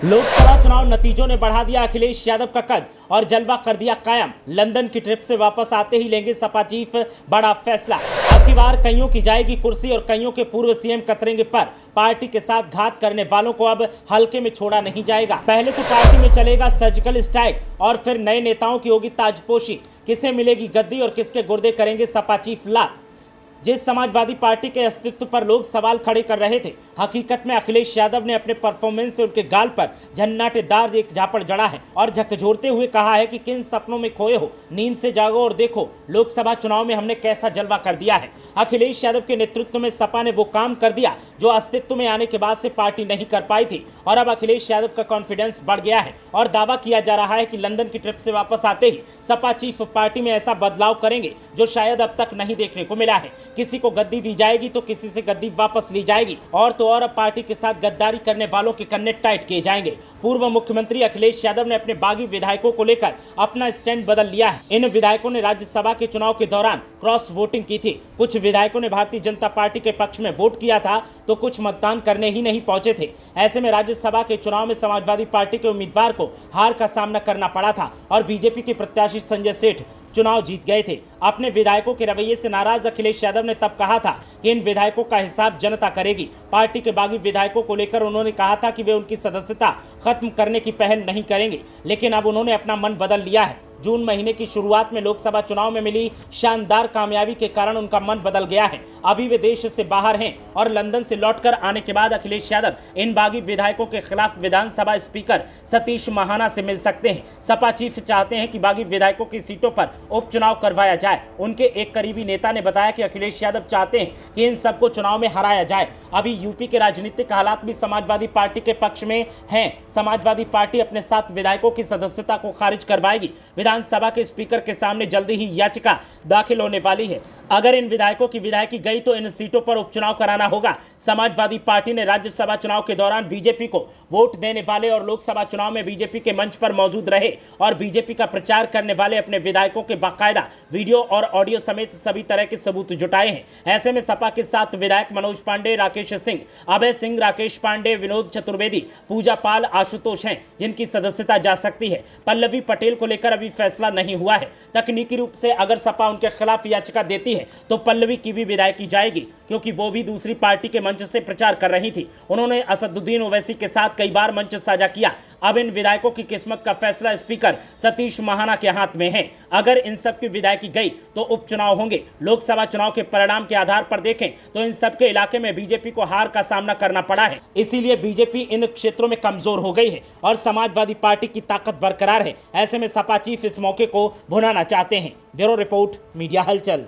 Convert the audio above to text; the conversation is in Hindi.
लोकसभा चुनाव नतीजों ने बढ़ा दिया अखिलेश यादव का कद और जलवा कर दिया कायम। लंदन की ट्रिप से वापस आते ही लेंगे सपा चीफ बड़ा फैसला। अब की बार कईयों की जाएगी कुर्सी और कईयों के पूर्व सीएम कतरेंगे पर। पार्टी के साथ घात करने वालों को अब हल्के में छोड़ा नहीं जाएगा। पहले तो पार्टी में चलेगा सर्जिकल स्ट्राइक और फिर नए नेताओं की होगी ताजपोशी। किसे मिलेगी गद्दी और किसके गुर्दे करेंगे सपा चीफ लाल। जिस समाजवादी पार्टी के अस्तित्व पर लोग सवाल खड़े कर रहे थे, हकीकत में अखिलेश यादव ने अपने परफॉर्मेंस से उनके गाल पर झन्नाटेदार एक झापड़ जड़ा है और झकझोरते हुए कहा है कि किन सपनों में खोए हो, नींद से जागो और देखो लोकसभा चुनाव में हमने कैसा जलवा कर दिया है। अखिलेश यादव के नेतृत्व में सपा ने वो काम कर दिया जो अस्तित्व में आने के बाद से पार्टी नहीं कर पाई थी और अब अखिलेश यादव का कॉन्फिडेंस बढ़ गया है और दावा किया जा रहा है कि लंदन की ट्रिप से वापस आते ही सपा चीफ पार्टी में ऐसा बदलाव करेंगे जो शायद अब तक नहीं देखने को मिला है। किसी को गद्दी दी जाएगी तो किसी से गद्दी वापस ली जाएगी और तो और अब पार्टी के साथ गद्दारी करने वालों के कन्ने टाइट किए जाएंगे। पूर्व मुख्यमंत्री अखिलेश यादव ने अपने बागी विधायकों को लेकर अपना स्टैंड बदल लिया है। इन विधायकों ने राज्यसभा के चुनाव के दौरान क्रॉस वोटिंग की थी। कुछ विधायकों ने भारतीय जनता पार्टी के पक्ष में वोट किया था तो कुछ मतदान करने ही नहीं पहुंचे थे। ऐसे में राज्यसभा के चुनाव में समाजवादी पार्टी के उम्मीदवार को हार का सामना करना पड़ा था और बीजेपी के प्रत्याशी संजय सेठ चुनाव जीत गए थे। अपने विधायकों के रवैये से नाराज अखिलेश यादव ने तब कहा था कि इन विधायकों का हिसाब जनता करेगी। पार्टी के बागी विधायकों को लेकर उन्होंने कहा था कि वे उनकी सदस्यता खत्म करने की पहल नहीं करेंगे, लेकिन अब उन्होंने अपना मन बदल लिया है। जून महीने की शुरुआत में लोकसभा चुनाव में मिली शानदार कामयाबी के कारण उनका मन बदल गया है। अभी वे देश से बाहर हैं और लंदन से लौटकर आने के बाद अखिलेश यादव इन बागी विधायकों के खिलाफ विधानसभा स्पीकर सतीश महाना से मिल सकते हैं। सपा चीफ चाहते हैं कि बागी विधायकों की सीटों पर उपचुनाव करवाया जाए। उनके एक करीबी नेता ने बताया कि अखिलेश यादव चाहते हैं कि इन सबको चुनाव में हराया जाए। अभी यूपी के राजनीतिक हालात भी समाजवादी पार्टी के पक्ष में हैं। समाजवादी पार्टी अपने साथ विधायकों की सदस्यता को खारिज करवाएगी। विधानसभा के स्पीकर के सामने जल्दी ही याचिका दाखिल होने वाली है। अगर इन विधायकों की विधायकी गई तो इन सीटों पर उपचुनाव कराना होगा। समाजवादी पार्टी ने राज्यसभा चुनाव के दौरान बीजेपी को वोट देने वाले और लोकसभा चुनाव में बीजेपी के मंच पर मौजूद रहे और बीजेपी का प्रचार करने वाले अपने विधायकों के बाकायदा वीडियो और ऑडियो समेत सभी तरह के सबूत जुटाए हैं। ऐसे में सपा के साथ विधायक मनोज पांडे, राकेश सिंह, अभय सिंह, राकेश पांडे, विनोद चतुर्वेदी, पूजा पाल, आशुतोष हैं जिनकी सदस्यता जा सकती है। पल्लवी पटेल को लेकर अभी फैसला नहीं हुआ है। तकनीकी रूप से अगर सपा उनके खिलाफ याचिका देती है तो पल्लवी की भी विदाई जाएगी, क्योंकि वो भी दूसरी पार्टी के मंच से प्रचार कर रही थी। उन्होंने असदुद्दीन ओवैसी के साथ कई बार मंच साझा किया। अब इन विधायकों की किस्मत का फैसला स्पीकर सतीश महाना के हाथ में है। अगर इन सब की विदाई गई तो उपचुनाव होंगे। लोकसभा चुनाव के परिणाम के आधार पर देखें तो इन सब के इलाके में बीजेपी को हार का सामना करना पड़ा है। इसीलिए बीजेपी इन क्षेत्रों में कमजोर हो गई है और समाजवादी पार्टी की ताकत बरकरार है। ऐसे में सपा चीफ इस मौके को भुनाना चाहते हैं। ब्यूरो रिपोर्ट, मीडिया हलचल।